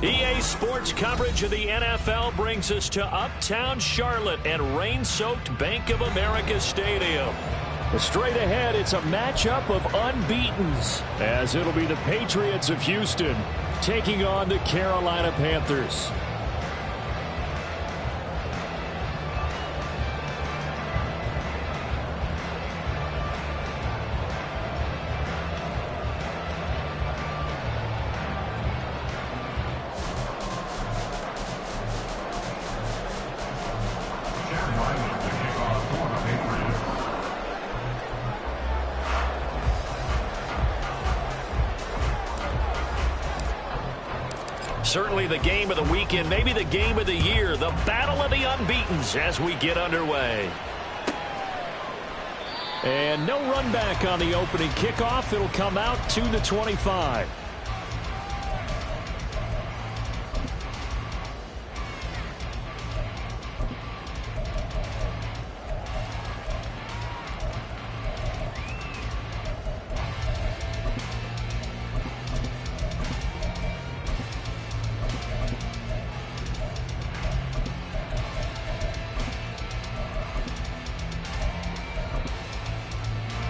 EA Sports coverage of the NFL brings us to Uptown Charlotte and rain-soaked Bank of America Stadium. Straight ahead, it's a matchup of unbeatens, as it'll be the Patriots of Houston taking on the Carolina Panthers. Certainly the game of the weekend, maybe the game of the year, the battle of the unbeatens as we get underway. And no run back on the opening kickoff. It'll come out to the 25.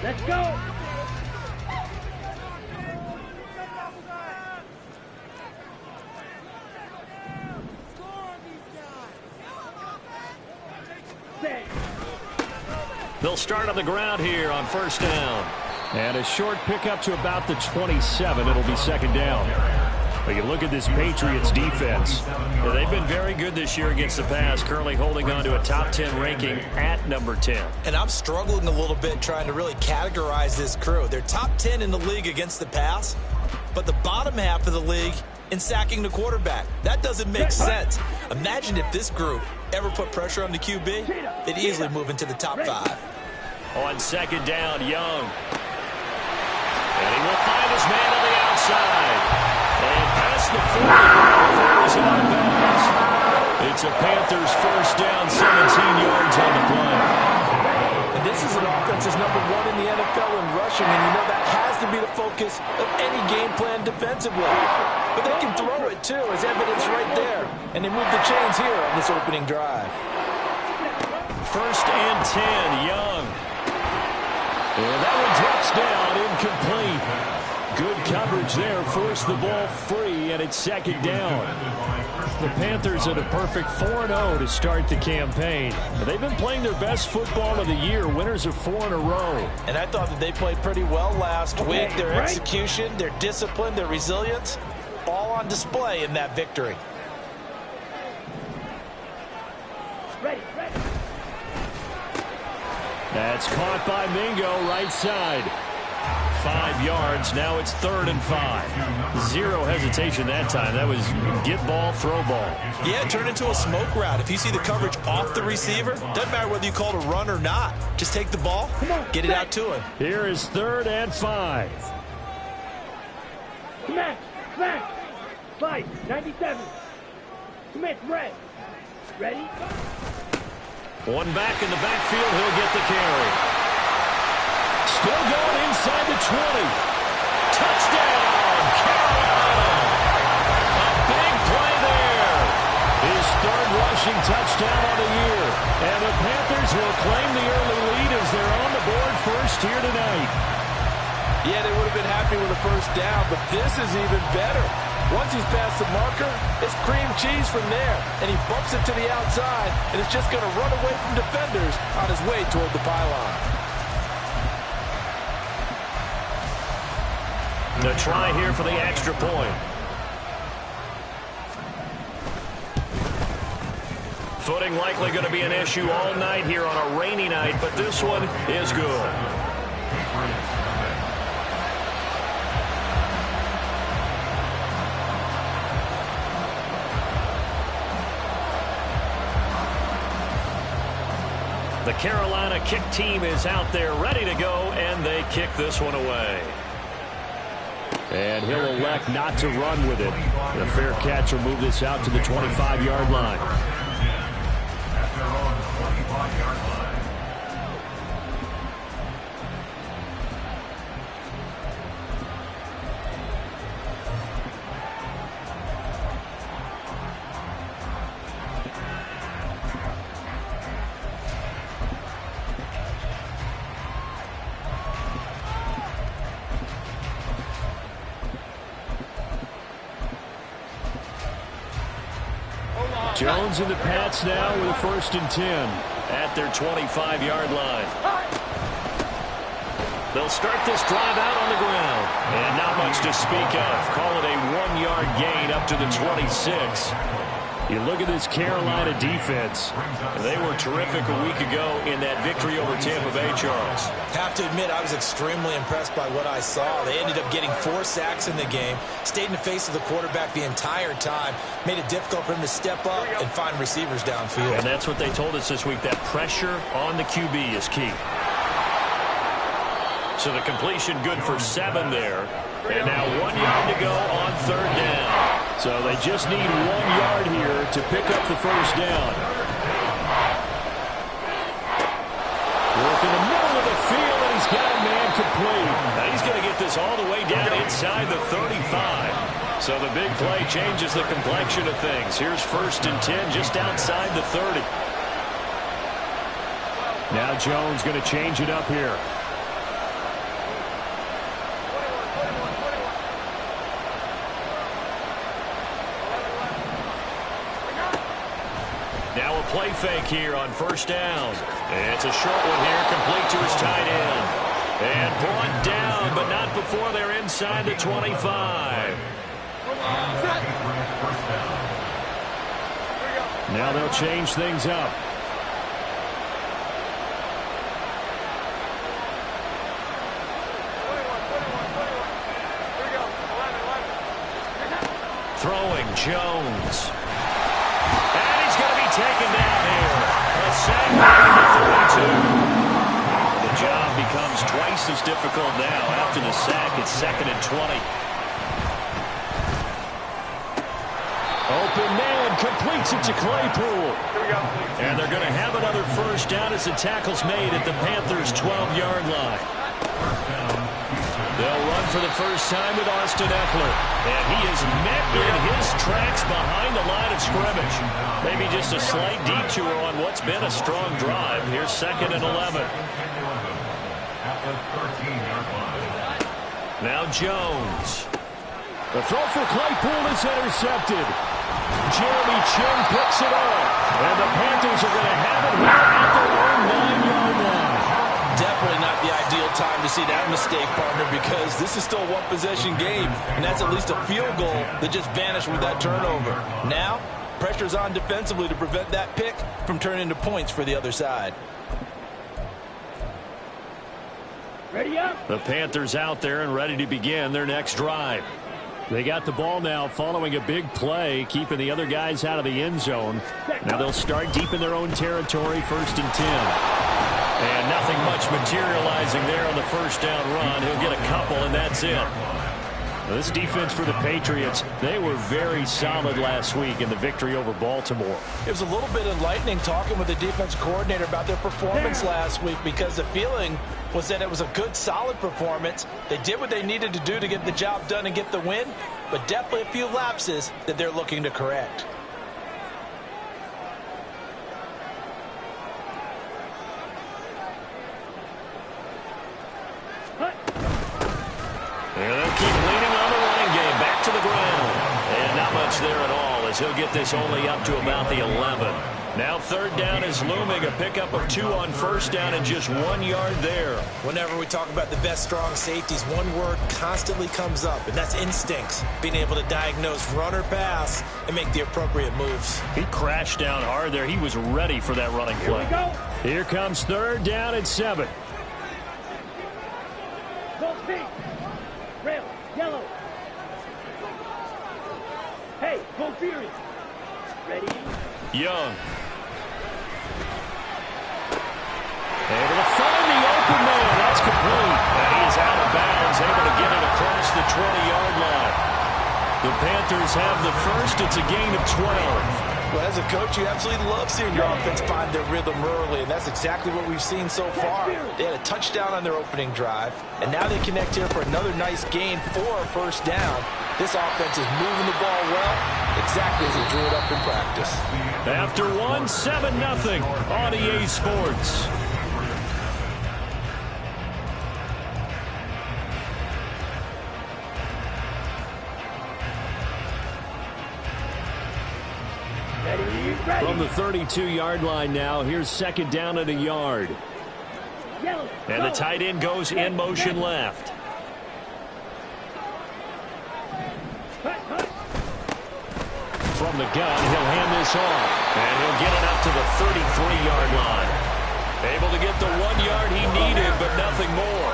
Let's go! They'll start on the ground here on first down. And a short pickup to about the 27. It'll be second down. But you look at this Patriots defense. They've been very good this year against the pass, currently holding on to a top 10 ranking at number 10. And I'm struggling a little bit trying to really categorize this crew. They're top 10 in the league against the pass, but the bottom half of the league in sacking the quarterback. That doesn't make sense. Imagine if this group ever put pressure on the QB, they'd easily move into the top 5. On second down, Young. And he will find his man on the outside. And past the 40 before he's out of bounds. It's a Panthers first down, 17 yards on the play. And this is an offense that's number 1 in the NFL in rushing, and you know that has to be the focus of any game plan defensively. But they can throw it, too, as evidence right there. And they move the chains here on this opening drive. First and 10, Young. And that one drops down, incomplete. Good coverage there, forced the ball free, and it's second down. The Panthers at a perfect 4-0 to start the campaign. They've been playing their best football of the year, winners of 4 in a row. And I thought that they played pretty well last week. Their execution, their discipline, their resilience, all on display in that victory. That's caught by Mingo, right side. 5 yards. Now it's 3rd and 5. Zero hesitation that time. That was get ball, throw ball. Yeah, it turned into a smoke route. If you see the coverage off the receiver, doesn't matter whether you call it a run or not. Just take the ball, get it out to him. Here is 3rd and 5. Smash! Smash! 5, 97. Smith, red. Ready? One back in the backfield. He'll get the carry. Still going inside the 20. Touchdown, Carolina. A big play there. His 3rd rushing touchdown on the year. And the Panthers will claim the early lead as they're on the board first here tonight. Yeah, they would have been happy with a first down, but this is even better. Once he's past the marker, it's cream cheese from there. And he bumps it to the outside, and it's just going to run away from defenders on his way toward the pylon. The try here for the extra point. Footing likely going to be an issue all night here on a rainy night, but this one is good. The Carolina kick team is out there ready to go, and they kick this one away. And he'll elect not to run with it. The fair catch will move this out to the 25-yard line. Jones in the Pats now with a 1st and 10 at their 25-yard line. They'll start this drive out on the ground. And not much to speak of. Call it a 1-yard gain up to the 26. You look at this Carolina defense. They were terrific a week ago in that victory over Tampa Bay, Charles. Have to admit, I was extremely impressed by what I saw. They ended up getting 4 sacks in the game, stayed in the face of the quarterback the entire time, made it difficult for him to step up and find receivers downfield. And that's what they told us this week, that pressure on the QB is key. So the completion good for 7 there. And now 1 yard to go on 3rd down. So they just need 1 yard here to pick up the 1st down. Work in the middle of the field, and he's got a man complete. Now he's going to get this all the way down inside the 35. So the big play changes the complexion of things. Here's 1st and 10 just outside the 30. Now Jones going to change it up here. Now a play fake here on 1st down. It's a short one here, complete to his tight end. And brought down, but not before they're inside the 25. Now they'll change things up. Throwing Jones. Taken down here. A sack at the 32. The job becomes twice as difficult now. After the sack, it's 2nd and 20. Open man completes it to Claypool. And they're going to have another 1st down as the tackle's made at the Panthers' 12-yard line. They'll run for the first time with Austin Eckler. And he is met in his tracks behind the line of scrimmage. Maybe just a slight detour on what's been a strong drive. Here's 2nd and 11. Now Jones. The throw for Claypool is intercepted. Jeremy Chinn picks it up. And the Panthers are going to have it here at their own 9-yard line. Definitely not the ideal time to see that mistake, partner, because this is still a one-possession game, and that's at least a field goal that just vanished with that turnover. Now, pressure's on defensively to prevent that pick from turning into points for the other side. Ready up. The Panthers out there and ready to begin their next drive. They got the ball now following a big play, keeping the other guys out of the end zone. Now they'll start deep in their own territory, 1st and 10. And nothing much materializing there on the 1st down run. He'll get a couple, and that's it. This defense for the Patriots, they were very solid last week in the victory over Baltimore. It was a little bit enlightening talking with the defense coordinator about their performance last week, because the feeling was that it was a good, solid performance. They did what they needed to do to get the job done and get the win, but definitely a few lapses that they're looking to correct. And they'll keep leaning on the running game. Back to the ground. And not much there at all, as he'll get this only up to about the 11. Now 3rd down is looming. A pickup of 2 on 1st down and just 1 yard there. Whenever we talk about the best strong safeties, one word constantly comes up, and that's instincts. Being able to diagnose run or pass and make the appropriate moves. He crashed down hard there. He was ready for that running play. Here comes 3rd down and 7. Go pink. Red, yellow. Hey, go Fury. Ready? Young. Able to find the open man. That's complete. And he is out of bounds, able to get it across the 20-yard line. The Panthers have the first. It's a gain of 12. Well, as a coach, you absolutely love seeing your offense find their rhythm early, and that's exactly what we've seen so far. They had a touchdown on their opening drive, and now they connect here for another nice gain for a 1st down. This offense is moving the ball well, exactly as it drew it up in practice. After 7-0 on EA Sports. Ready? Ready. From the 32-yard line now, here's second down and a yard. Yellow. And the tight end goes in motion left. From the gun, he'll hand this off. And he'll get it up to the 33-yard line. Able to get the 1 yard he needed, but nothing more.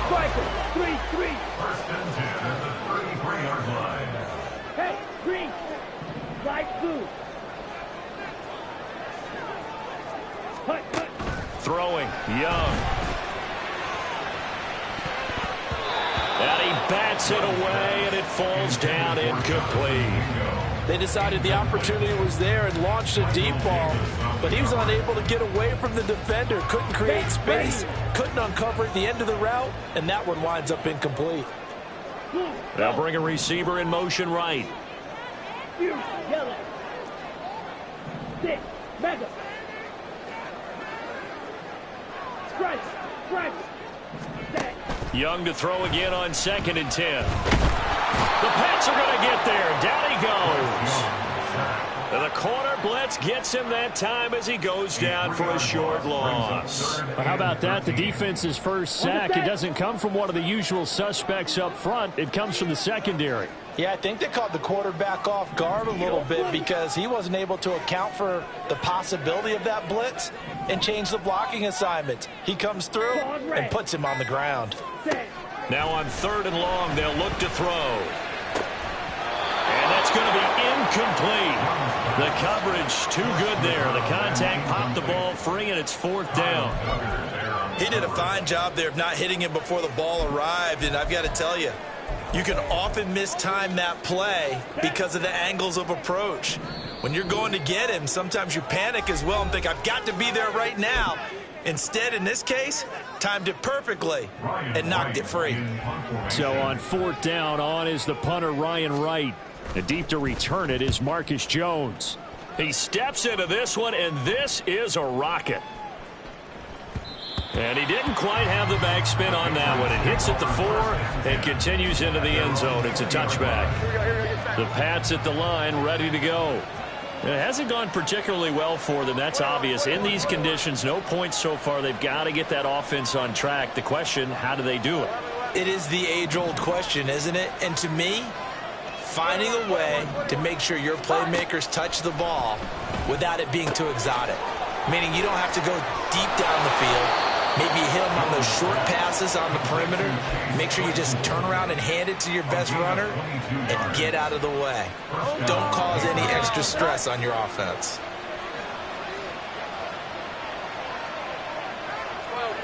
Striker, 3-3. First and 10 at the 33-yard line. Hey, green. Light blue. Hut. Throwing, Young. And he bats it away, and it falls down incomplete. They decided the opportunity was there and launched a deep ball, but he was unable to get away from the defender, couldn't create space, couldn't uncover at the end of the route, and that one winds up incomplete. They'll bring a receiver in motion right. Yellow. 6. Mega. Stripes. Set. Young to throw again on 2nd and 10. The Pats are going to get there. Down he goes. And the corner blitz gets him that time as he goes down for a short loss. Well, how about that? The defense's first sack. It doesn't come from one of the usual suspects up front. It comes from the secondary. Yeah, I think they caught the quarterback off guard a little bit because he wasn't able to account for the possibility of that blitz and change the blocking assignment. He comes through and puts him on the ground. Now on 3rd and long, they'll look to throw. And that's going to be incomplete. The coverage too good there. The contact popped the ball free, and it's 4th down. He did a fine job there of not hitting him before the ball arrived, and I've got to tell you, you can often mistime that play because of the angles of approach. When you're going to get him, sometimes you panic as well and think, I've got to be there right now. Instead, in this case, timed it perfectly and knocked it free. So on 4th down, on is the punter, Ryan Wright. And deep to return it is Marcus Jones. He steps into this one, and this is a rocket. And he didn't quite have the backspin on that one. It hits at the 4 and continues into the end zone. It's a touchback. The Pats at the line, ready to go. It hasn't gone particularly well for them. That's obvious. In these conditions, no points so far. They've got to get that offense on track. The question, how do they do it? It is the age-old question, isn't it? And to me, finding a way to make sure your playmakers touch the ball without it being too exotic. Meaning you don't have to go deep down the field. Maybe hit them on those short passes on the perimeter. Make sure you just turn around and hand it to your best runner and get out of the way. Don't cause any extra stress on your offense.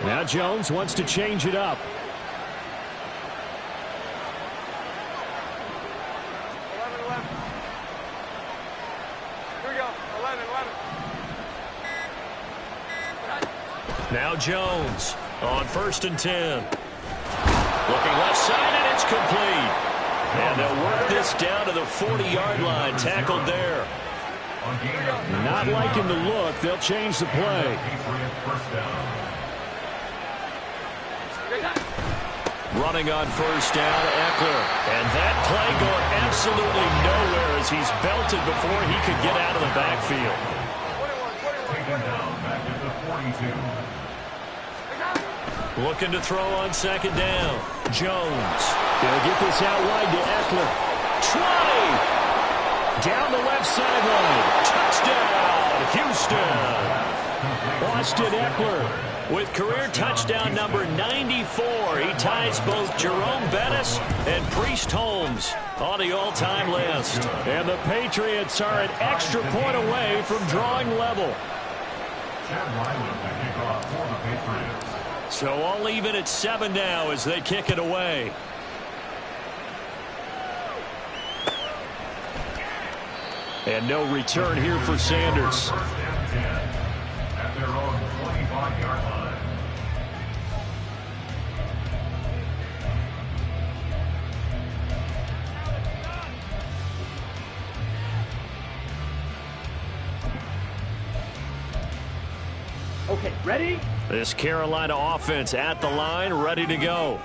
Now Jones wants to change it up. Now Jones on 1st and 10. Looking left side, and it's complete. And they'll work this down to the 40-yard line. Tackled there. Not liking the look. They'll change the play. Running on 1st down, Eckler. And that play going absolutely nowhere as he's belted before he could get out of the backfield. Taken down back at the 42. Looking to throw on 2nd down. Jones. They'll get this out wide to Eckler. 20. Down the left sideline. Touchdown, Houston. Austin Eckler with career touchdown number 94. He ties both Jerome Bettis and Priest Holmes on the all-time list. And the Patriots are an extra point away from drawing level. Chad Ryland to kick off for the Patriots. So all even at 7 now as they kick it away. And no return here for Sanders. First and 10 at their own 25-yard line. Okay, ready? This Carolina offense at the line, ready to go.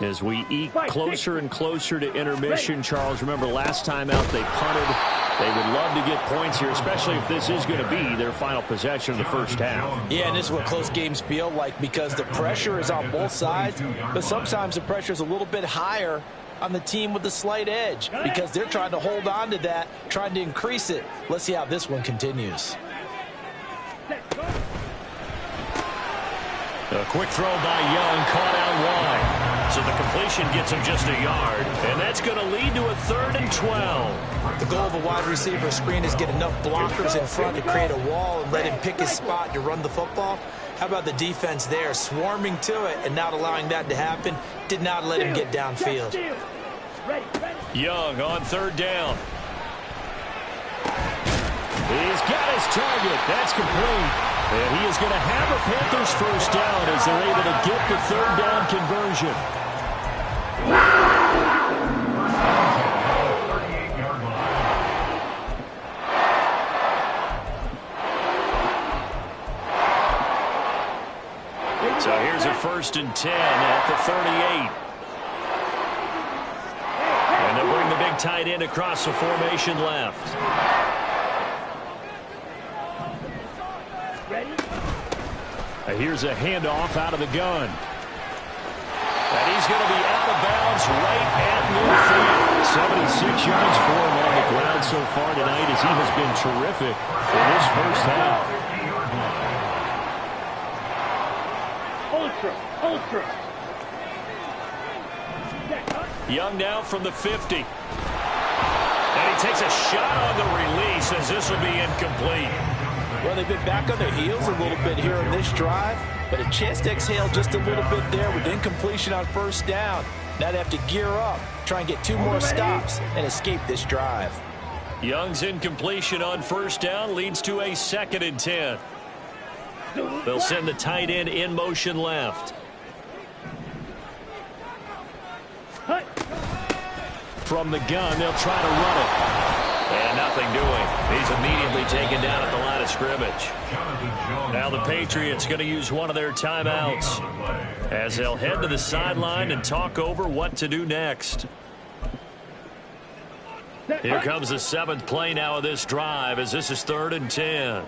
As we eke closer and closer to intermission, Charles, remember last time out they punted. They would love to get points here, especially if this is going to be their final possession of the first half. Yeah, and this is what close games feel like because the pressure is on both sides, but sometimes the pressure is a little bit higher on the team with the slight edge because they're trying to hold on to that, trying to increase it. Let's see how this one continues. A quick throw by Young, caught out wide. So the completion gets him just a yard, and that's going to lead to a 3rd and 12. The goal of a wide receiver screen is get enough blockers in front to create a wall and let him pick his spot to run the football. How about the defense there, swarming to it and not allowing that to happen? Did not let him get downfield. Young on 3rd down. He's got his target. That's complete. And he is going to have a Panthers first down as they're able to get the 3rd down conversion. So here's a 1st and 10 at the 38. And they'll bring the big tight end across the formation left. Here's a handoff out of the gun. And he's going to be out of bounds right at midfield. 76 yards for him on the ground so far tonight as he has been terrific in this first half. Ultra. Young now from the 50. And he takes a shot on the release as this will be incomplete. Well, they've been back on their heels a little bit here in this drive, but a chance to exhale just a little bit there with incompletion on 1st down. Now they have to gear up, try and get 2 more stops, and escape this drive. Young's incompletion on 1st down leads to a 2nd and 10. They'll send the tight end in motion left. From the gun, they'll try to run it. And nothing doing. He's immediately taken down at the line of scrimmage. Now the Patriots going to use one of their timeouts as they'll head to the sideline and talk over what to do next. Here comes the 7th play now of this drive as this is 3rd and 10.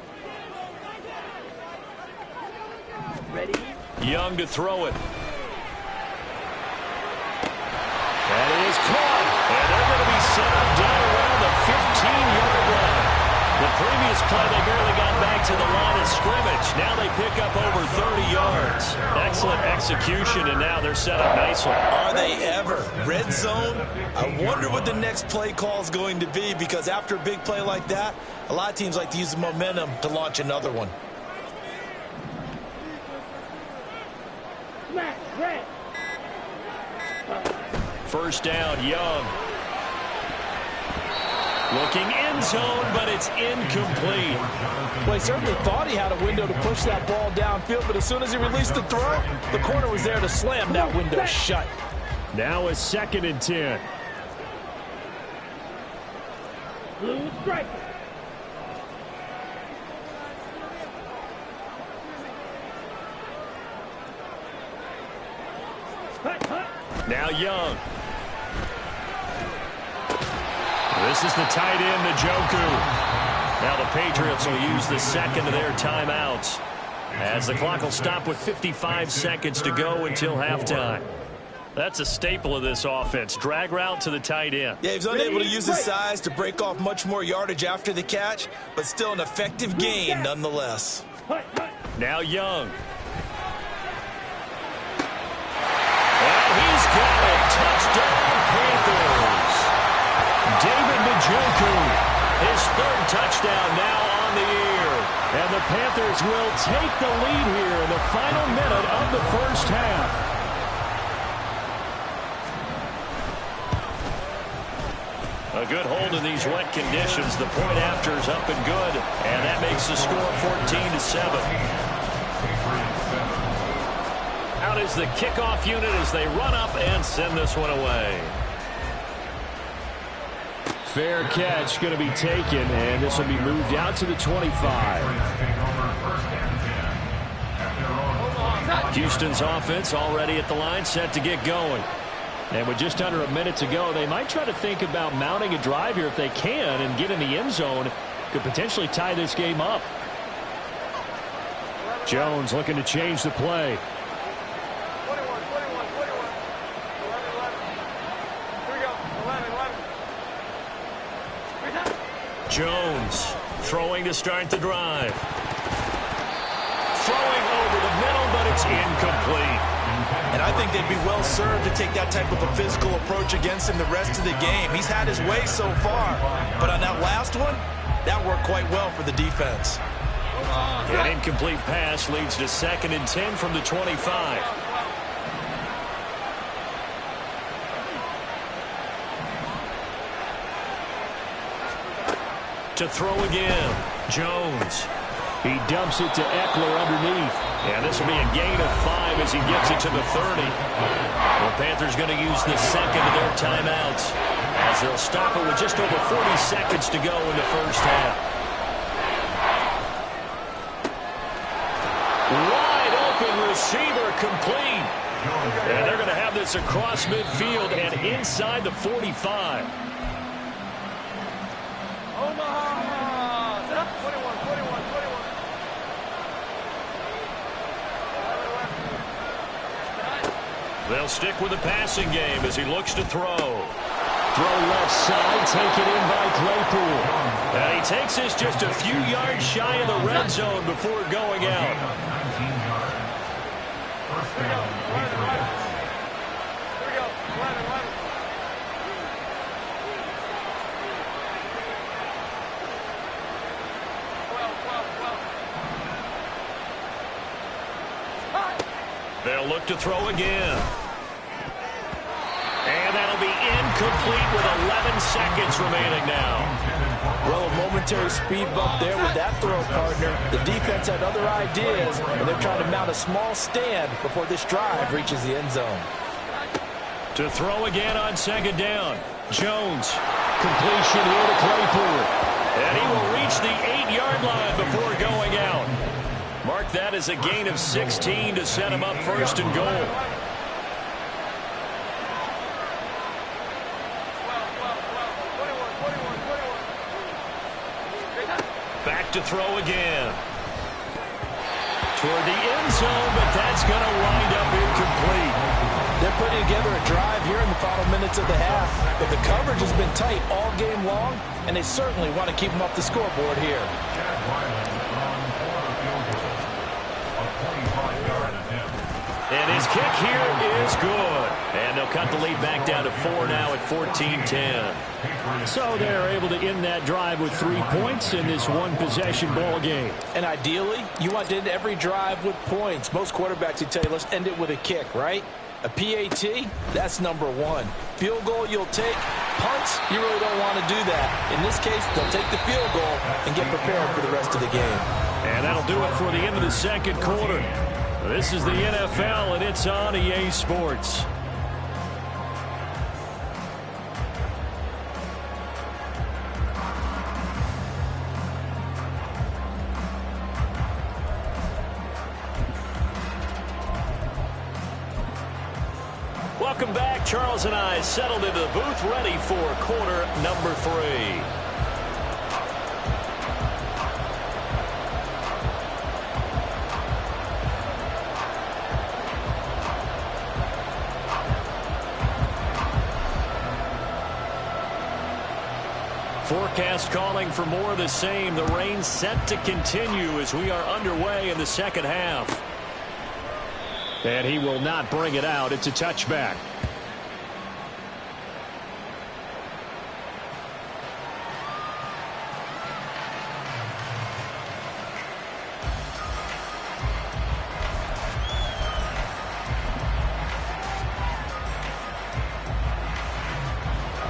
Young to throw it. And it is caught. And they're going to be settled down around the 15-yard line. The previous play, they barely got back to the line of scrimmage. Now they pick up over 30 yards. Excellent execution, and now they're set up nicely. Are they ever? Red zone? I wonder what the next play call is going to be because after a big play like that, a lot of teams like to use the momentum to launch another one. First down, Young. Looking end zone, but it's incomplete. Well, he certainly thought he had a window to push that ball downfield, but as soon as he released the throw, the corner was there to slam that window shut. Now a 2nd and 10. Blue striker. Now Young. This is the tight end, Njoku. Now the Patriots will use the 2nd of their timeouts as the clock will stop with 55 seconds to go until halftime. That's a staple of this offense. Drag route to the tight end. Yeah, he's unable to use his size to break off much more yardage after the catch, but still an effective gain nonetheless. Now Young. And he's got it. Touchdown, Panthers. David Njoku, his 3rd touchdown now on the year. And the Panthers will take the lead here in the final minute of the first half. A good hold in these wet conditions. The point after is up and good, and that makes the score 14-7. Out is the kickoff unit as they run up and send this one away. Fair catch going to be taken, and this will be moved out to the 25. Houston's offense already at the line, set to get going. And with just under a minute to go, they might try to think about mounting a drive here if they can and get in the end zone. Could potentially tie this game up. Jones looking to change the play. Jones throwing to start the drive. Throwing over the middle, but it's incomplete. And I think they'd be well served to take that type of a physical approach against him the rest of the game. He's had his way so far, but on that last one, that worked quite well for the defense. An incomplete pass leads to 2nd and 10 from the 25. To throw again, Jones. He dumps it to Eckler underneath. And this will be a gain of 5 as he gets it to the 30. The Panthers going to use the second of their timeouts as they'll stop it with just over 40 seconds to go in the first half. Wide open receiver complete. And they're going to have this across midfield and inside the 45. They'll stick with the passing game as he looks to throw. Throw left side, taken in by Claypool. And he takes this just a few yards shy of the red zone before going out. They'll look to throw again. And that'll be incomplete with 11 seconds remaining now. Well, a momentary speed bump there with that throw, partner. The defense had other ideas, and they're trying to mount a small stand before this drive reaches the end zone. To throw again on 2nd down. Jones. Completion here to Claypool. And he will reach the 8-yard line before going out. Mark that as a gain of 16 to set him up 1st and goal. Back to throw again. Toward the end zone, but that's going to wind up incomplete. They're putting together a drive here in the final minutes of the half, but the coverage has been tight all game long, and they certainly want to keep them off the scoreboard here. And his kick here is good. And they'll cut the lead back down to 4 now at 14-10. So they're able to end that drive with 3 points in this one-possession ball game. And ideally, you want to end every drive with points. Most quarterbacks would tell you, let's end it with a kick, right? A PAT, that's number 1. Field goal you'll take. Punts, you really don't want to do that. In this case, they'll take the field goal and get prepared for the rest of the game. And that'll do it for the end of the second quarter. This is the NFL, and it's on EA Sports. Welcome back. Charles and I settled into the booth, ready for quarter number 3. Forecast calling for more of the same. The rain set to continue as we are underway in the second half. And he will not bring it out. It's a touchback.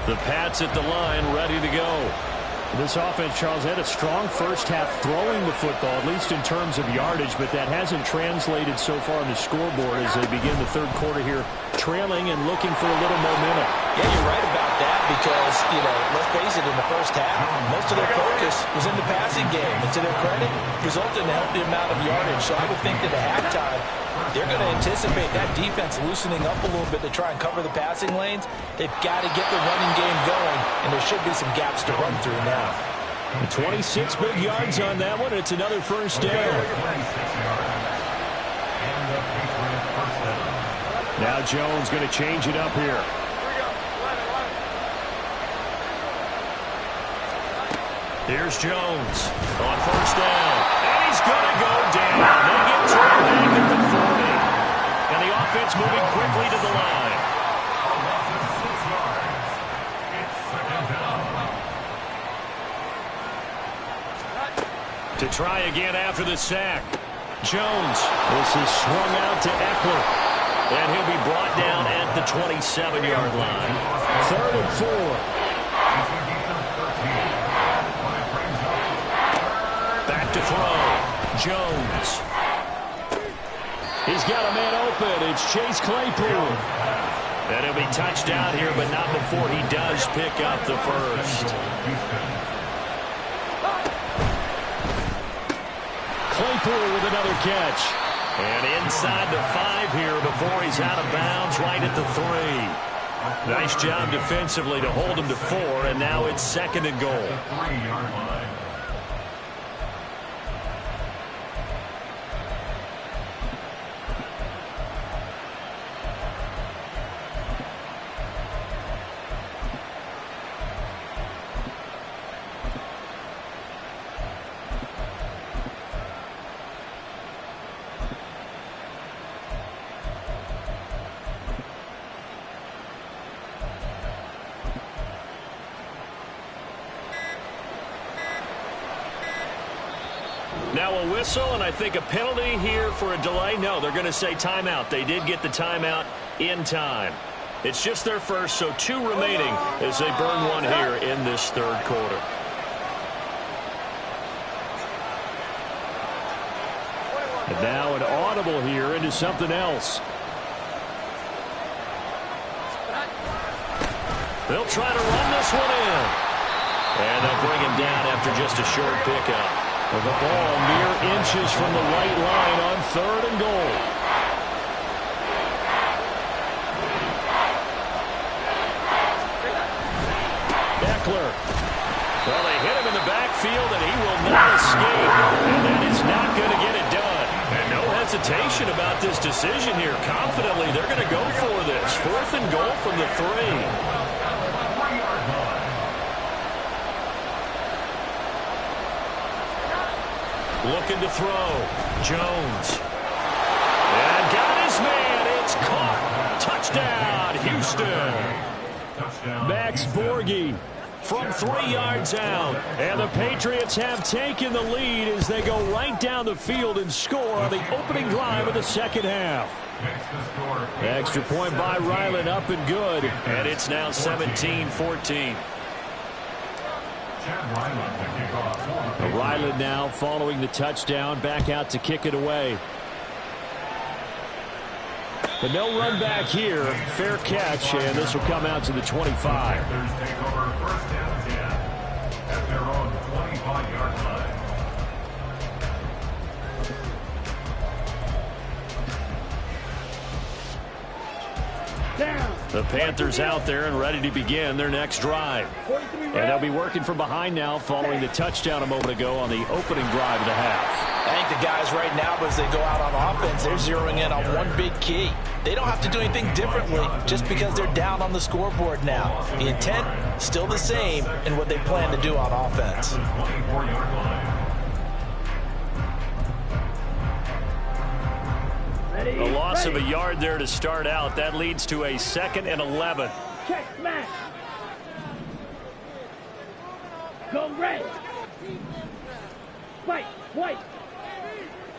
The Pats at the line, ready to go. This offense, Charles, had a strong first half throwing the football, at least in terms of yardage, but that hasn't translated so far on the scoreboard as they begin the third quarter here, trailing and looking for a little momentum. Yeah, you're right about that because, let's face it, in the first half, most of their focus was in the passing game. And to their credit, resulted in a healthy amount of yardage. So I would think that at halftime, they're going to anticipate that defense loosening up a little bit to try and cover the passing lanes. They've got to get the running game going, and there should be some gaps to run through now. 26 big yards on that one. It's another first down. Now Jones going to change it up here. Here's Jones on first down. And he's going to go down. They get turned back at the 40. And the offense moving quickly to the line. To try again after the sack. Jones. This is swung out to Eckler. And he'll be brought down at the 27-yard line. 3rd and 4. Back to throw. Jones. He's got a man open. It's Chase Claypool. And he'll be touched down here, but not before he does pick up the first. Claypool with another catch. And inside the 5 here before he's out of bounds right at the 3. Nice job defensively to hold him to 4, and now it's 2nd and goal. Now a whistle, and I think a penalty here for a delay. No, they're going to say timeout. They did get the timeout in time. It's just their first, so 2 remaining as they burn one here in this 3rd quarter. And now an audible here into something else. They'll try to run this one in. And they'll bring him down after just a short pickup. The ball mere inches from the right line on 3rd and goal. Eckler. Well, they hit him in the backfield, and he will not escape. And that is not going to get it done. And no hesitation about this decision here. Confidently, they're going to go for this. 4th and goal from the 3. Looking to throw. Jones. And got his man. It's caught. Touchdown, Houston. Max Borghi from 3 yards out. And the Patriots have taken the lead as they go right down the field and score on the opening drive of the 2nd half. Extra point by Ryland up and good. And it's now 17-14. Ryland now following the touchdown, back out to kick it away. But no run back here. Fair catch, and this will come out to the 25. Panthers take over 1st and 10 at their own 25-yard line. The Panthers out there and ready to begin their next drive. And they'll be working from behind now following the touchdown a moment ago on the opening drive of the half. I think the guys right now, as they go out on offense, they're zeroing in on one big key. They don't have to do anything differently just because they're down on the scoreboard now. The intent, still the same in what they plan to do on offense. 24-yard line. A loss of a yard there to start out. That leads to a 2nd and 11. Check smash. Go red. Fight, white.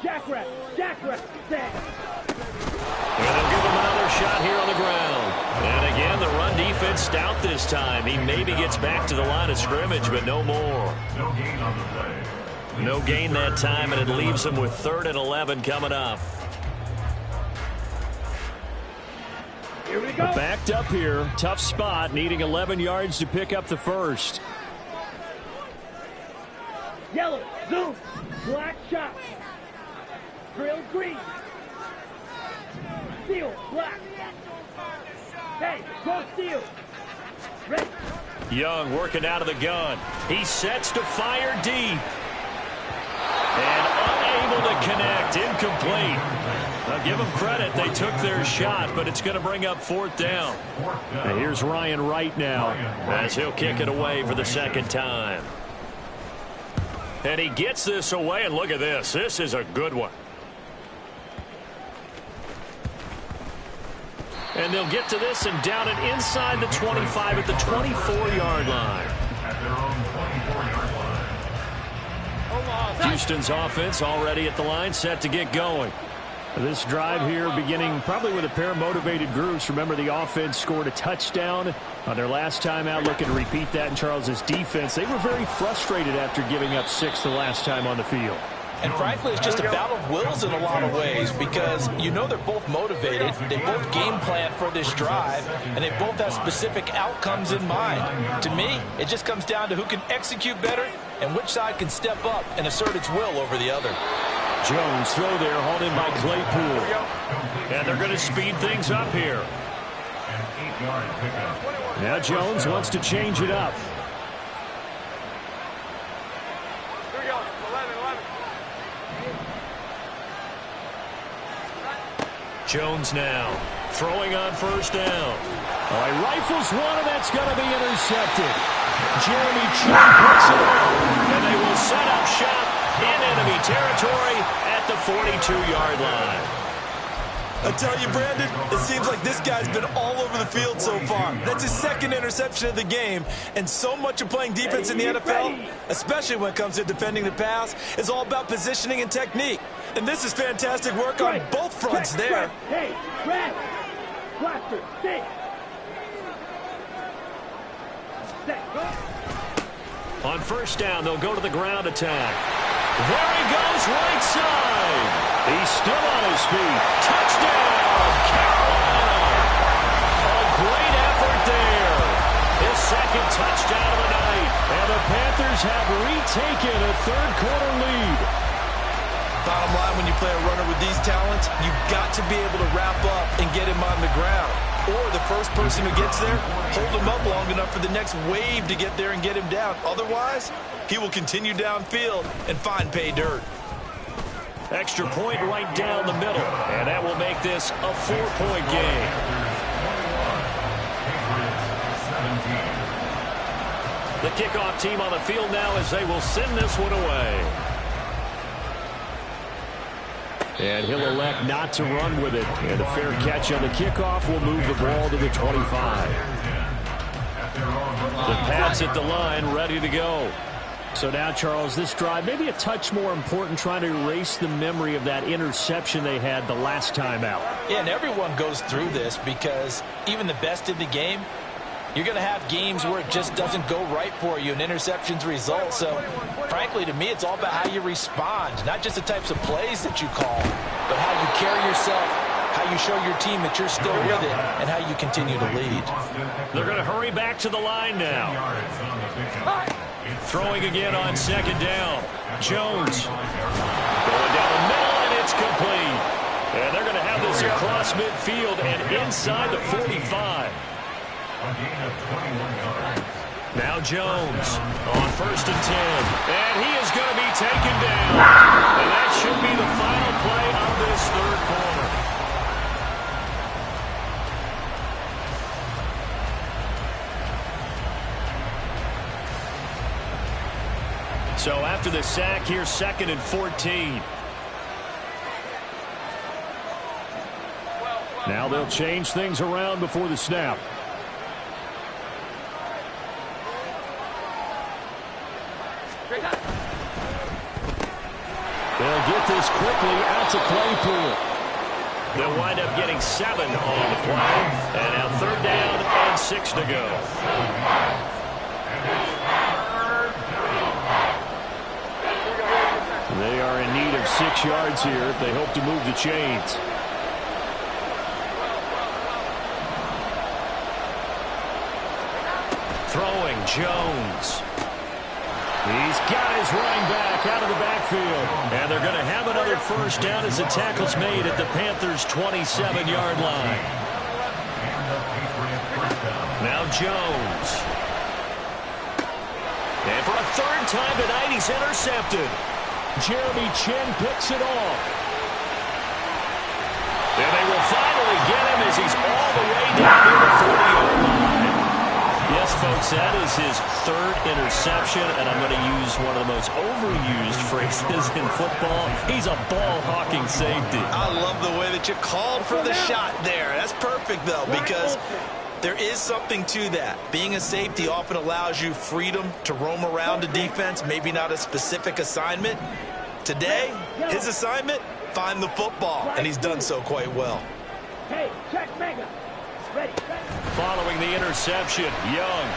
Jackrabbit, jackrabbit, set. And they'll give him another shot here on the ground. And again, the run defense stout this time. He maybe gets back to the line of scrimmage, but no more. No gain on the play. No gain that time, and it leaves him with 3rd and 11 coming up. Here we go. Backed up here. Tough spot. Needing 11 yards to pick up the first. Yellow, zoom, black shot. Drill green. Steel, black. Hey, go steel. Red. Young working out of the gun. He sets to fire deep. And unable to connect. Incomplete. Now give them credit. They took their shot, but it's going to bring up fourth down. And here's Ryan Wright now as he'll kick it away for the second time. And he gets this away, and look at this. This is a good one. And they'll get to this and down it inside the 25 at the 24-yard line. At their own 24-yard line. Houston's offense already at the line, set to get going. This drive here beginning probably with a pair of motivated groups. Remember, the offense scored a touchdown on their last time out. Looking to repeat that in Charles's defense. They were very frustrated after giving up 6 the last time on the field. And frankly, it's just a battle of wills in a lot of ways because you know they're both motivated. They both game plan for this drive, and they both have specific outcomes in mind. To me, it just comes down to who can execute better and which side can step up and assert its will over the other. Jones throw there, hauled in by Claypool. And they're going to speed things up here. An 8-yard pickup. Now Jones wants to change it up. Jones now throwing on first down. All right, rifles one, and that's going to be intercepted. Jeremy Chinn puts it up, And they will set up shop in enemy territory at the 42-yard line. I tell you, Brandon, it seems like this guy's been all over the field so far. That's his second interception of the game, and so much of playing defense in the NFL, especially when it comes to defending the pass, is all about positioning and technique. And this is fantastic work on both fronts there. Hey, red. Blaster, stay. On first down, they'll go to the ground attack. There he goes, right side. He's still on his feet. Touchdown, Carolina. A great effort there. His second touchdown of the night. and the Panthers have retaken a third-quarter lead. Bottom line, when you play a runner with these talents, you've got to be able to wrap up and get him on the ground. Or the first person who gets there, hold him up long enough for the next wave to get there and get him down. Otherwise, he will continue downfield and find pay dirt. Extra point right down the middle, and that will make this a 4-point game. The kickoff team on the field now as they will send this one away. And he'll elect not to run with it. And a fair catch on the kickoff will move the ball to the 25. The Pats at the line, ready to go. So now, Charles, this drive maybe a touch more important, trying to erase the memory of that interception they had the last time out. Yeah, and everyone goes through this because even the best in the game, you're going to have games where it just doesn't go right for you and interceptions result. So, frankly, to me, it's all about how you respond, not just the types of plays that you call, but how you carry yourself, how you show your team that you're still with it, and how you continue to lead. They're going to hurry back to the line now. Throwing again on second down. Jones going down the middle, and it's complete. And they're going to have this across midfield and inside the 45. Now Jones on 1st and 10. And he is going to be taken down. And that should be the final play of this third quarter. So after the sack, here's 2nd and 14. Now they'll change things around before the snap. They'll get this quickly out to Claypool. They'll wind up getting 7 on the play. And now 3rd down and 6 to go. They are in need of 6 yards here if they hope to move the chains. Jones. He's got his running back out of the backfield. And they're going to have another first down as the tackle's made at the Panthers' 27-yard line. Now Jones. And for a third time tonight, he's intercepted. Jeremy Chinn picks it off. And they will finally get him as he's all the way down near the 40-yard line. Yes, folks, that is his third interception, and I'm going to use one of the most overused phrases in football. He's a ball-hawking safety. I love the way that you called for the shot there. That's perfect, though, because there is something to that. Being a safety often allows you freedom to roam around a defense, maybe not a specific assignment. Today, his assignment, find the football, and he's done so quite well. Hey, check Mega. Ready. Following the interception, Young.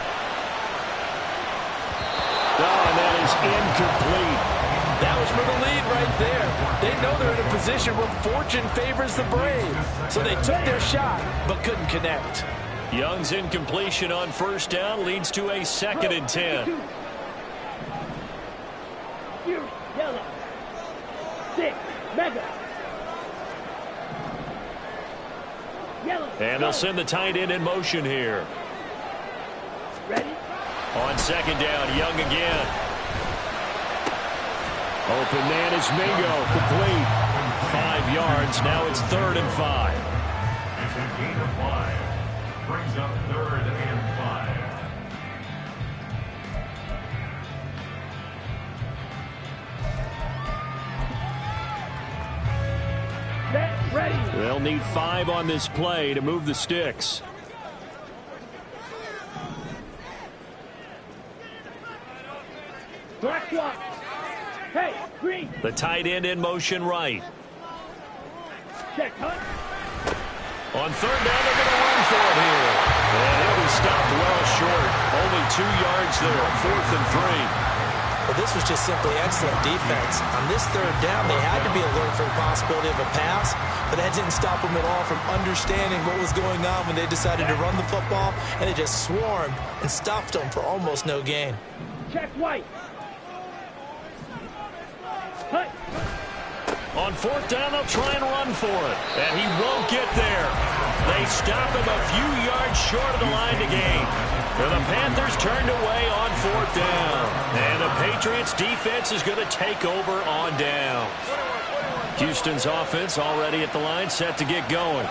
Oh, and that is incomplete. That was for the lead right there. They know they're in a position where fortune favors the brave. So they took their shot, but couldn't connect. Young's incompletion on first down leads to a 2nd and 10. Yellow. 6. Mega. Yellow. And they'll send the tight end in motion here. Ready? On 2nd down, Young again. Open man is Mingo, complete. 5 yards, now it's 3rd and 5. It's a gain of 5. Brings up 3rd and 5. Set. Ready. They'll need 5 on this play to move the sticks. Black walk. Hey, green. The tight end in motion right. Check, Hunt. On 3rd down, they're going to run for it here. And he'll be stopped well short. Only 2 yards there, 4th and 3. Well, this was just simply excellent defense. On this 3rd down, they had to be alert for the possibility of a pass, but that didn't stop them at all from understanding what was going on when they decided to run the football, and they just swarmed and stuffed them for almost no gain. Check white. Hunt. On 4th down, they'll try and run for it. And he won't get there. They stop him a few yards short of the line to gain. And the Panthers turned away on 4th down. And the Patriots defense is going to take over on down. Houston's offense already at the line, set to get going.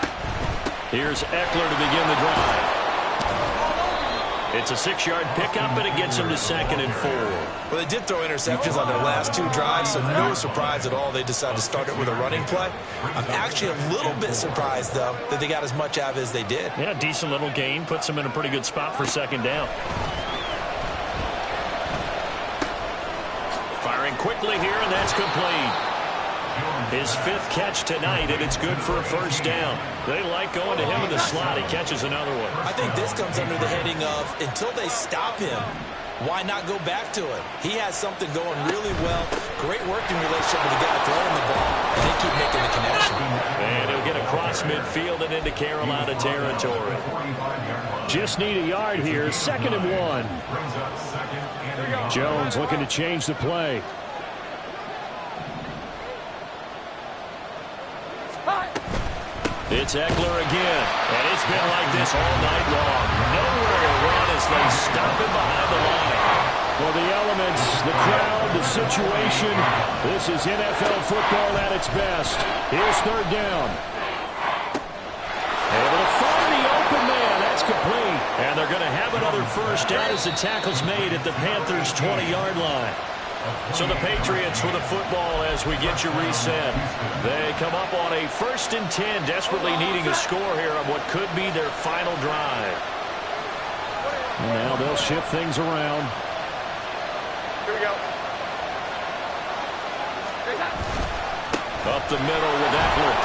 Here's Eckler to begin the drive. It's a 6-yard pickup, and it gets them to 2nd and 4. Well, they did throw interceptions on their last 2 drives, so no surprise at all they decided to start it with a running play. I'm actually a little bit surprised, though, that they got as much out of it as they did. Yeah, decent little gain. Puts them in a pretty good spot for 2nd down. Firing quickly here, and that's complete. His 5th catch tonight, and it's good for a 1st down. They like going to him in the slot. He catches another one. I think this comes under the heading of, until they stop him, why not go back to it? He has something going really well. Great working relationship with the guy throwing the ball, and they keep making the connection. And he'll get across midfield and into Carolina territory. Just need a yard here. 2nd and 1. Jones looking to change the play. It's Eckler again, and it's been like this all night long. Nowhere to run as they stop him behind the line. Well, the elements, the crowd, the situation, this is NFL football at its best. Here's 3rd down. Able to find the open man. That's complete. And they're going to have another 1st down as the tackle's made at the Panthers' 20-yard line. So the Patriots with the football as we get you reset. They come up on a 1st and 10, desperately needing a score here on what could be their final drive. Now they'll shift things around. Here we go. Up the middle with Eckler.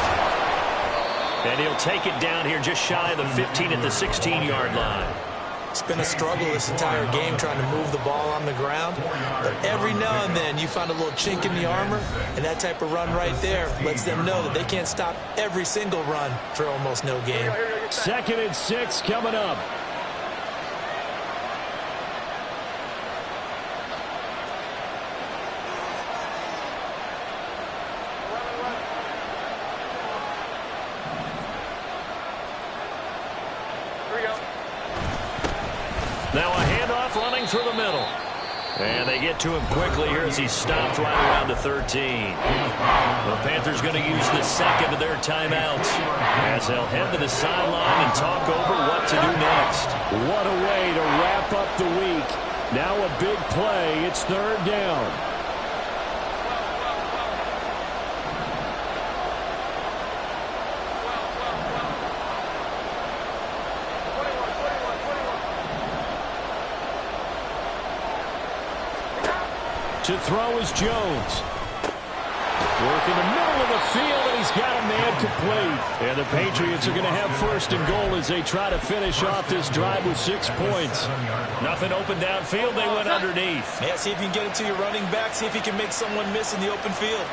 And he'll take it down here just shy of the 15 at the 16-yard line. It's been a struggle this entire game trying to move the ball on the ground. But every now and then you find a little chink in the armor, and that type of run right there lets them know that they can't stop every single run for almost no gain. 2nd and 6 coming up. through the middle. And they get to him quickly here as he stopped right around the 13. The Panthers going to use the second of their timeouts as they'll head to the sideline and talk over what to do next. What a way to wrap up the week. Now a big play. It's third down. To throw is Jones. Work in the middle of the field, and he's got a man complete. And the Patriots are going to have first and goal as they try to finish off this drive with 6 points. Nothing open downfield. They went underneath. Yeah, see if you can get it to your running back. See if you can make someone miss in the open field.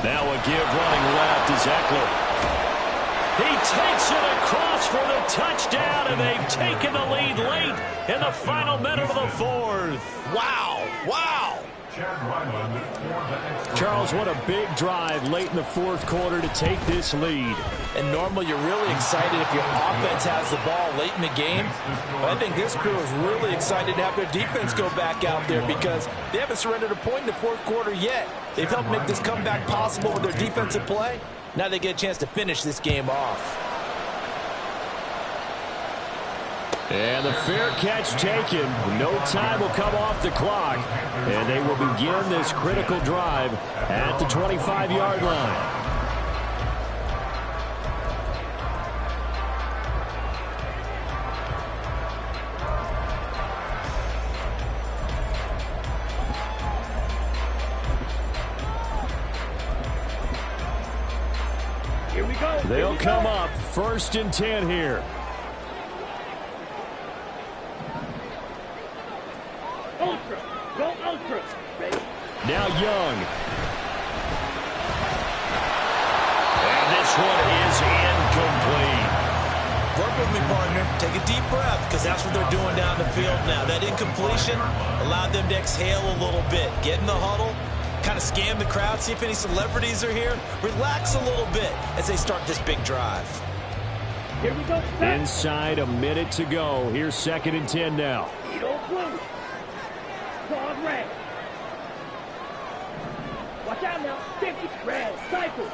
Now a give running left is Eckler. He takes it across for the touchdown, and they've taken the lead late in the final minute of the fourth. Wow. Wow. Charles, what a big drive late in the fourth quarter to take this lead. And normally you're really excited if your offense has the ball late in the game. But I think this crew is really excited to have their defense go back out there because they haven't surrendered a point in the fourth quarter yet. They've helped make this comeback possible with their defensive play. Now they get a chance to finish this game off. And the fair catch taken. No time will come off the clock. And they will begin this critical drive at the 25-yard line. Here we go. They'll come up first and 10 here. Ultra. Go ultra. Ready? Now Young. And this one is incomplete. Work with me, partner. Take a deep breath because that's what they're doing down the field now. That incompletion allowed them to exhale a little bit. Get in the huddle. Kind of scan the crowd, see if any celebrities are here. Relax a little bit as they start this big drive. Here we go. Inside a minute to go. Here's second and 10 now. Edo blue. Dog red. Watch out now. 50 red. Cycle.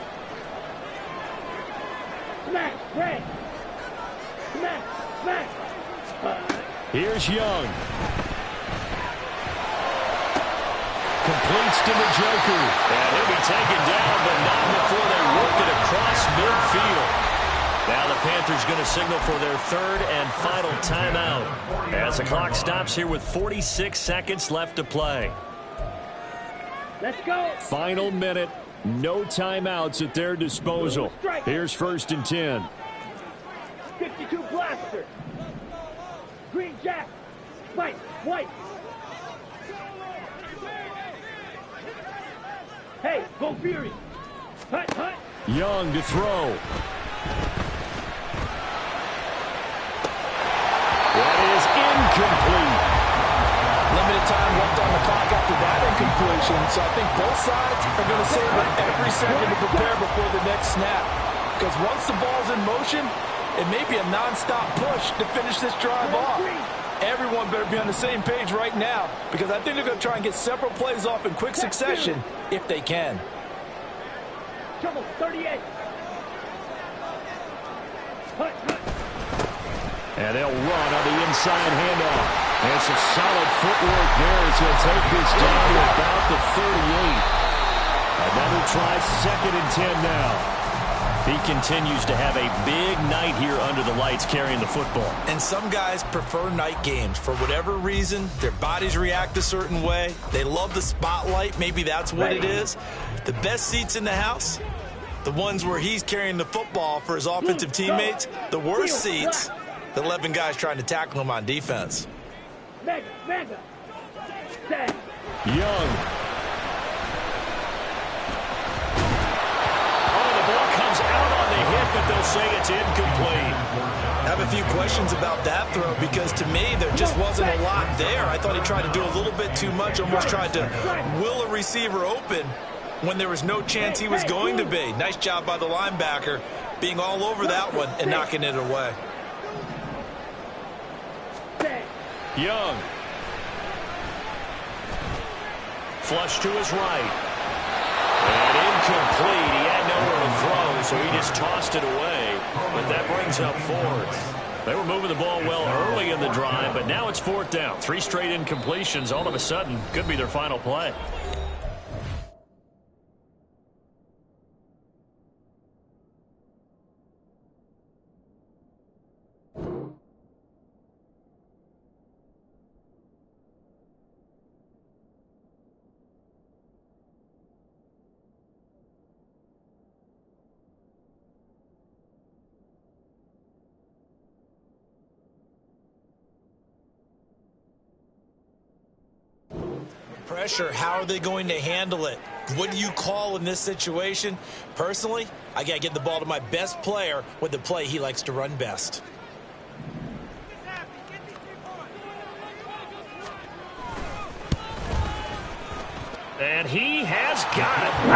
Smash. Red. Smash. Smash. Here's Young. Completes to Njoku. And he'll be taken down, but not before they work it across midfield. Now the Panthers going to signal for their third and final timeout as the clock stops here with 46 seconds left to play. Let's go. Final minute. No timeouts at their disposal. Here's first and 10. 52 blaster. Green jack. White. White. Hey, go Fury. Hut, hut. Young to throw. That is incomplete. Limited time left on the clock after that incompletion. So I think both sides are going to savor every second to prepare before the next snap. Because once the ball's in motion, it may be a non-stop push to finish this drive off. Everyone better be on the same page right now because I think they're going to try and get several plays off in quick succession if they can. Trouble, 38. Hut, hut. And they'll run on the inside handoff. And some solid footwork there as he'll take this down to about the 38. Another try, second and 10 now. He continues to have a big night here under the lights carrying the football. And some guys prefer night games. For whatever reason, their bodies react a certain way. They love the spotlight. Maybe that's what it is. The best seats in the house, the ones where he's carrying the football for his offensive teammates. The worst seats, the 11 guys trying to tackle him on defense. Mega, mega. 10. Young. Oh, the ball comes out on the hit, but they'll say it's incomplete. I have a few questions about that throw because to me there just wasn't a lot there. I thought he tried to do a little bit too much, almost tried to will a receiver open when there was no chance he was going to be. Nice job by the linebacker being all over that one and knocking it away. Young. Flush to his right. And incomplete. He had nowhere to throw, so he just tossed it away. But that brings up fourth. They were moving the ball well early in the drive, but now it's fourth down. 3 straight incompletions all of a sudden could be their final play. Pressure, how are they going to handle it? What do you call in this situation? Personally, I got to get the ball to my best player with the play he likes to run best. And he has got it from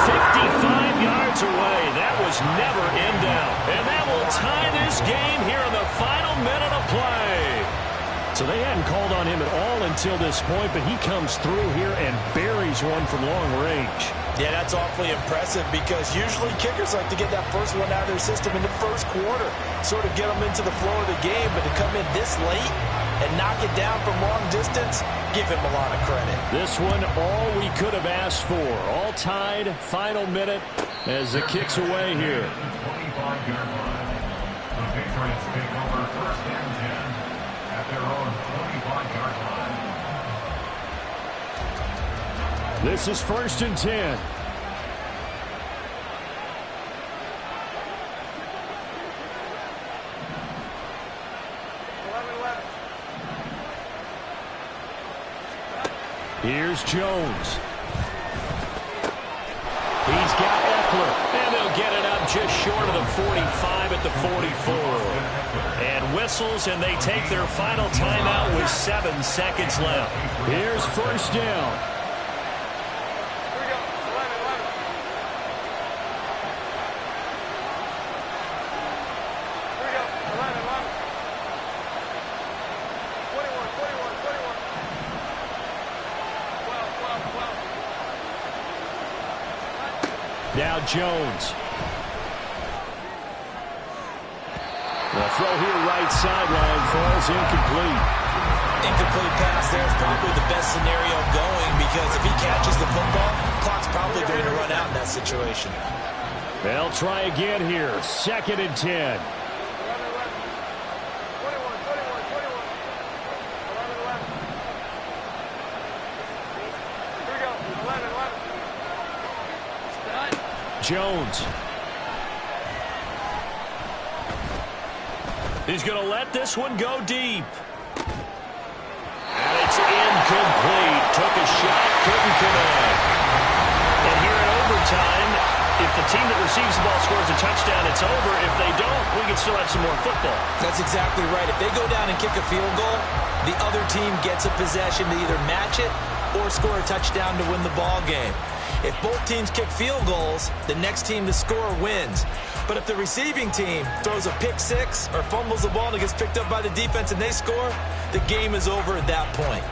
55 yards away. That was never in doubt. And that will tie this game here in the final minute of play. So they hadn't called on him at all until this point, but he comes through here and buries one from long range. Yeah, that's awfully impressive because usually kickers like to get that first one out of their system in the first quarter, sort of get them into the flow of the game, but to come in this late and knock it down from long distance, give him a lot of credit. This one, all we could have asked for. All tied, final minute as it kicks away here. 25-yard line. The Patriots take over first and 10 at their own 25-yard line. This is first and 10. Here's Jones. He's got Eckler, and they'll get it up just short of the 45 at the 44. And whistles, and they take their final timeout with 7 seconds left. Here's first down. Now Jones. The throw here right sideline falls incomplete. Incomplete pass there is probably the best scenario going because if he catches the football, clock's probably going to run out in that situation. They'll try again here. Second and 10. Jones. He's going to let this one go deep. And it's incomplete. Took a shot, couldn't connect. And here in overtime, if the team that receives the ball scores a touchdown, it's over. If they don't, we can still have some more football. That's exactly right. If they go down and kick a field goal, the other team gets a possession to either match it or score a touchdown to win the ball game. If both teams kick field goals, the next team to score wins. But if the receiving team throws a pick six or fumbles the ball and it gets picked up by the defense and they score, the game is over at that point.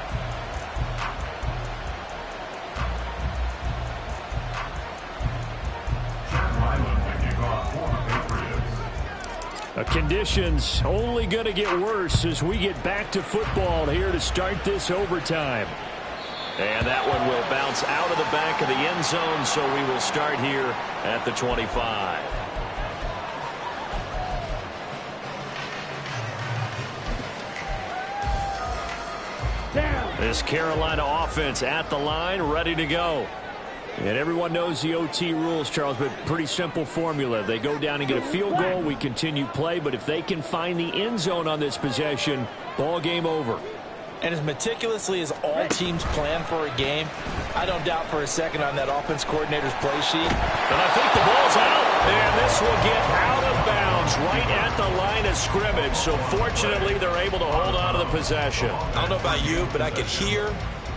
Conditions only going to get worse as we get back to football here to start this overtime. And that one will bounce out of the back of the end zone, so we will start here at the 25. This Carolina offense at the line, ready to go. And everyone knows the OT rules, Charles, but pretty simple formula. They go down and get a field goal, we continue play, but if they can find the end zone on this possession, ball game over. And as meticulously as all teams plan for a game, I don't doubt for a second on that offense coordinator's play sheet. And I think the ball's out. And this will get out of bounds right at the line of scrimmage. So fortunately, they're able to hold on to the possession. I don't know about you, but I could hear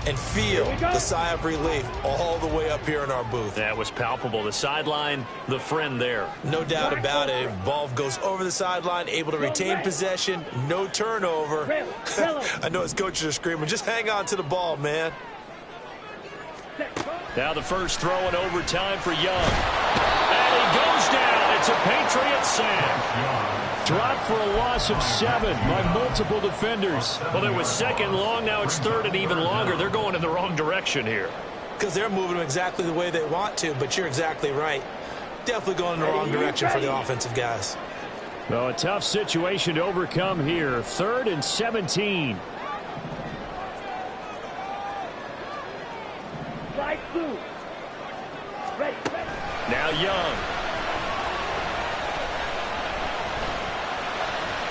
and feel the sigh of relief all the way up here in our booth. That was palpable. The sideline, the friend there. No doubt about it. Ball goes over the sideline, able to retain possession, no turnover. I know his coaches are screaming, just hang on to the ball, man. Now the first throw in overtime for Young. And he goes down. It's a Patriot sack. Dropped for a loss of 7 by multiple defenders. Well, it was second long. Now it's third and even longer. They're going in the wrong direction here. Because they're moving them exactly the way they want to, but you're exactly right. Definitely going in the wrong direction for the offensive guys. Well, a tough situation to overcome here. 3rd and 17. Slide through. Ready. Now Young.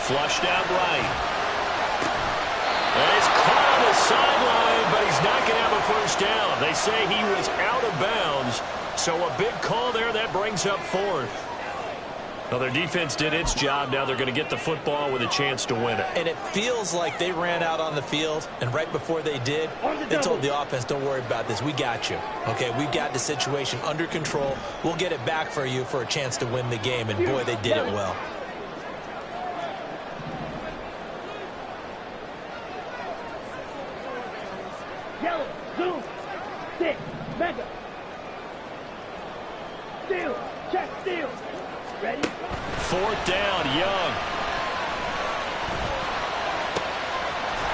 Flushed out right. And he's caught on the sideline, but he's not going to have a first down. They say he was out of bounds, so a big call there. That brings up 4th. Well, their defense did its job. Now they're going to get the football with a chance to win it. And it feels like they ran out on the field, and right before they did, they told the offense, don't worry about this. We got you. Okay, we got the situation under control. We'll get it back for you for a chance to win the game, and boy, they did it well. Yellow, zoom, stick, mega. Steal, check, steal. Ready? 4th down, Young.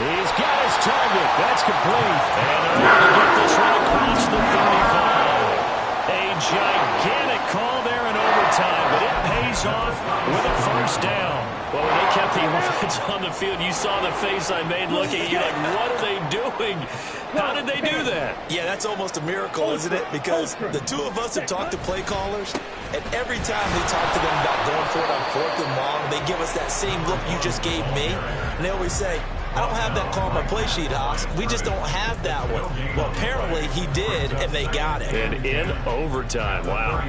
He's got his target. That's complete. And they're able to get this one across the 35. A gigantic call there in overtime, but it pays off with a first down. Well, when they kept the offense on the field, you saw the face I made looking at you like, what are they doing? How did they do that? Yeah, that's almost a miracle, isn't it? Because the two of us have talked to play callers, and every time we talk to them about going for it on 4th and long, they give us that same look you just gave me. And they always say, I don't have that call on my play sheet, Haas. We just don't have that one. Well, apparently he did, and they got it. And in overtime. Wow.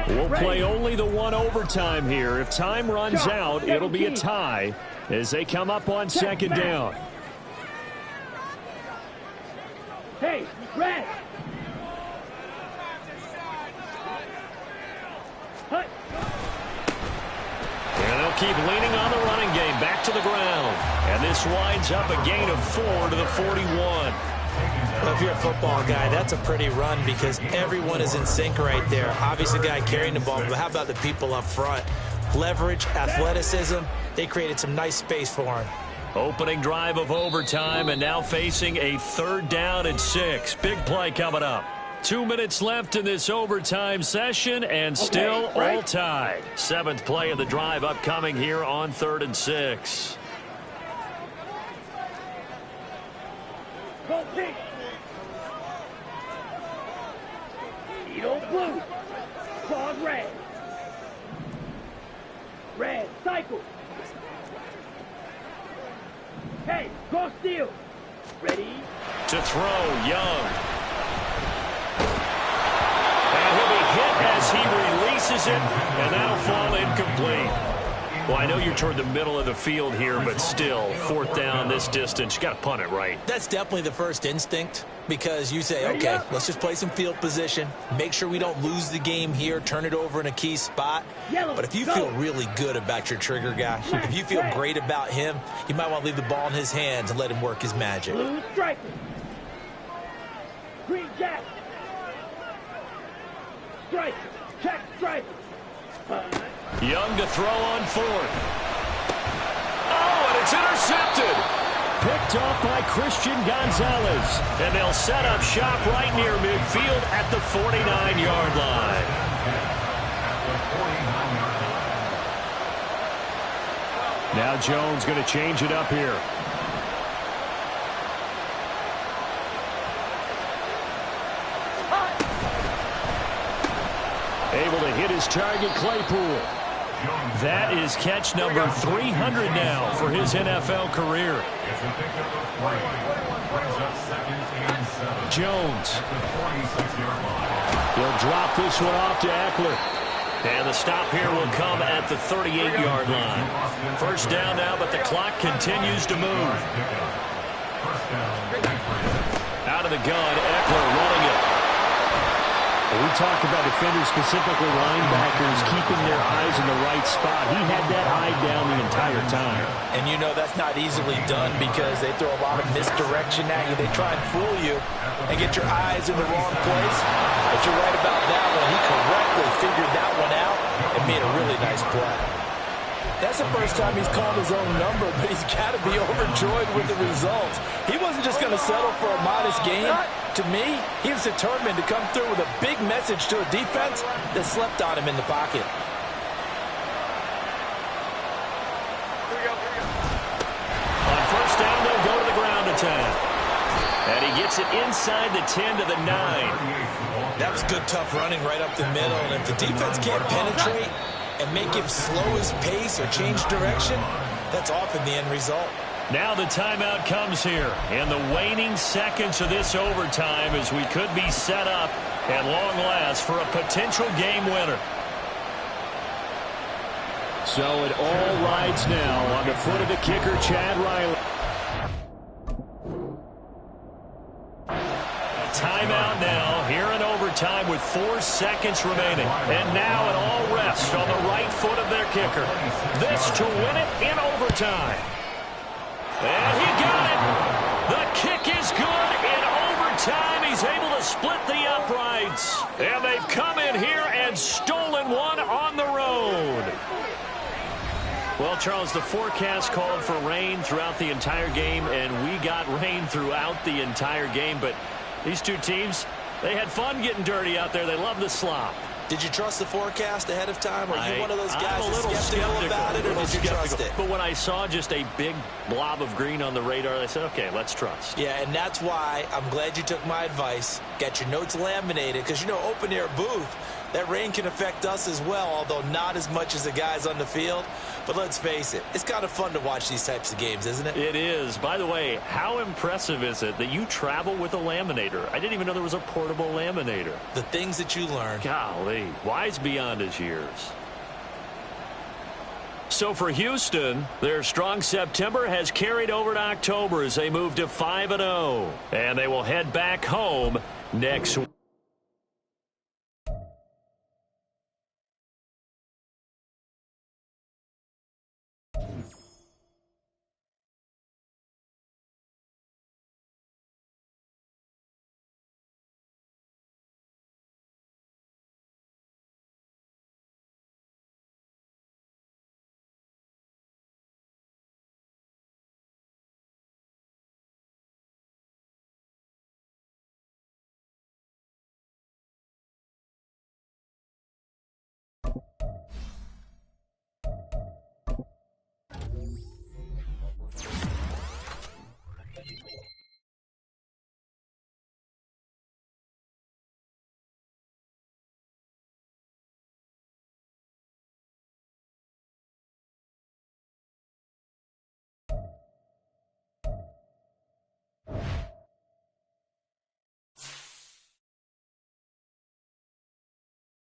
We'll play only the one overtime here. If time runs out, it'll be a tie as they come up on 2nd down. Hey, red. Hut. And they'll keep leaning on the running game. Back to the ground. And this winds up a gain of 4 to the 41. Well, if you're a football guy, that's a pretty run because everyone is in sync right there. Obviously, the guy carrying the ball, but how about the people up front? Leverage, athleticism, they created some nice space for him. Opening drive of overtime and now facing a 3rd down and 6. Big play coming up. 2 minutes left in this overtime session and still all tied. 7th play of the drive upcoming here on 3rd and 6. Go pink. Needle blue. Claws red. Red, cycle. Hey, go steal. Ready? To throw, Young. And he'll be hit as he releases it, and that'll fall incomplete. Well, I know you're toward the middle of the field here, but still, 4th down this distance, you got to punt it right. That's definitely the first instinct because you say, okay, let's just play some field position, make sure we don't lose the game here, turn it over in a key spot. But if you feel really good about your trigger guy, if you feel great about him, you might want to leave the ball in his hands and let him work his magic. Blue striker. Green jack. Striker. Check striker. Young to throw on 4th. Oh, and it's intercepted. Picked off by Christian Gonzalez. And they'll set up shop right near midfield at the 49-yard line. Now Jones going to change it up here. Able to hit his target, Claypool. That is catch number 300 now for his NFL career. It's a pickup of 3. Brings up 2nd and 7. Jones. At the 46-yard line. He'll drop this one off to Eckler. And the stop here will come at the 38-yard line. First down now, but the clock continues to move. First down, Patriots. Out of the gun, Eckler running it. We talked about defenders, specifically linebackers, keeping their eyes in the right spot. He had that eye down the entire time. And you know that's not easily done because they throw a lot of misdirection at you. They try and fool you and get your eyes in the wrong place. But you're right about that one. He correctly figured that one out and made a really nice play. That's the first time he's called his own number, but he's got to be overjoyed with the results. He wasn't just going to settle for a modest gain. To me, he was determined to come through with a big message to a defense that slept on him in the pocket. On first down, they'll go to the ground attack. And he gets it inside the 10 to the 9. That was good, tough running right up the middle. And if the defense can't penetrate and make him slow his pace or change direction, that's often the end result. Now the timeout comes here in the waning seconds of this overtime as we could be set up at long last for a potential game winner. So it all rides now on the foot of the kicker, Chad Riley. Timeout now here in overtime with 4 seconds remaining. And now it all rests on the right foot of their kicker. This to win it in overtime. And he got it. The kick is good in overtime. He's able to split the uprights. And they've come in here and stolen one on the road. Well, Charles, the forecast called for rain throughout the entire game, and we got rain throughout the entire game. But these two teams, they had fun getting dirty out there. They love the slop. Did you trust the forecast ahead of time? Are you one of those guys I'm a little skeptical about it, or did you trust it? But when I saw just a big blob of green on the radar, I said, okay, let's trust. Yeah, and that's why I'm glad you took my advice. Get your notes laminated, because, you know, open-air booth, that rain can affect us as well, although not as much as the guys on the field. But let's face it, it's kind of fun to watch these types of games, isn't it? It is. By the way, how impressive is it that you travel with a laminator? I didn't even know there was a portable laminator. The things that you learn. Golly, wise beyond his years. So for Houston, their strong September has carried over to October as they move to 5-0. And they will head back home next week.